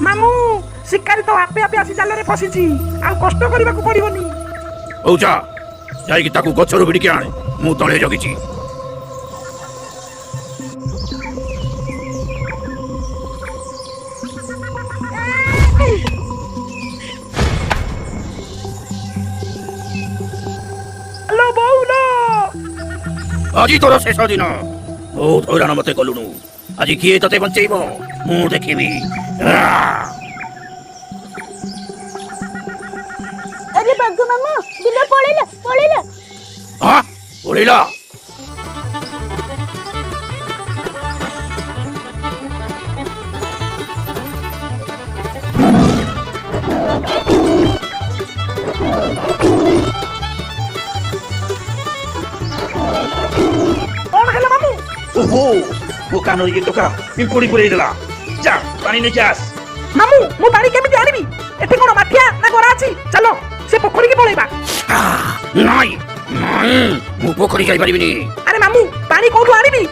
ମାମୁଁ ଶିକାରୀ ତ ଆପେ ଆପେ ଆସି ଜାଲରେ ଫସିଛି, ଆଉ କଷ୍ଟ କରିବାକୁ ପଡିବନି। ହଉ ଯା, ଯାଇକି ତାକୁ ଗଛରୁ ଭିଡ଼ିକି ଆଣେ, ମୁଁ ତଳେ ଜଗିଛି। ହ୍ୟାଲୋ ବୋଉଲ, ଆଜି ତୋର ଶେଷ ଦିନ। ବହୁତ ହଇରାଣ ମତେ କଲୁଣୁ, ଆଜି କିଏ ତତେ ବଞ୍ଚେଇବ ମୁଁ ଦେଖିବି। अरे बाघ मामा बिना पळेला पळेला ପଳେଇଲା। କଣ ହେଲା ମାମୁଁ? ଓହୋ, ମୋ କାନରେ ଇଏ ଟୋକା ପିମ୍ପୁଡି ପୁରେଇ ଦେଲା। ଯା ପାଣି ନେଇକି ଆସ। ମାମୁଁ ମୁଁ ପାଣି କେମିତି ଆଣିବି? ଏଠି କଣ ମାଠିଆ ନା ଗରା ଅଛି? ଚାଲ ସେ ପୋଖରୀକି ପଳେଇବା। ନାଇଁ ନାଇଁ, ମୁଁ ପୋଖରୀ ଯାଇପାରିବିନି। ଆରେ ମାମୁଁ ପାଣି କୋଉଠୁ ଆଣିବି?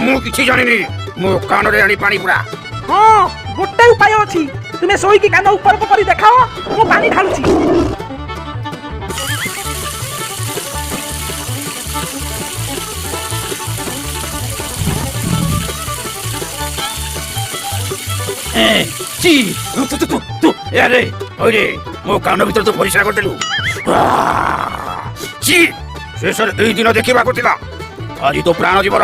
ମୁଁ କିଛି ଜାଣିନି, ମୋ କାନରେ ଆଣି ପାଣି ପୁରା। ହଁ ଗୋଟେ ଉପାୟ ଅଛି, ତୁମେ ଶୋଇକି କାନ ଉପରକୁ କରି ଦେଖାଅ, ମୁଁ ପାଣି ଢାଳୁଛି। ଆରେ ହଇରେ, ମୋ କାନ ଭିତରେ ତୁ ପରିସ୍ରା କରିଦେଲୁ। ଶେଷରେ 2 ଦିନ ଦେଖିବାକୁ ଥିଲା, ଆଜି ତ ପ୍ରାଣ ଜୀବନ।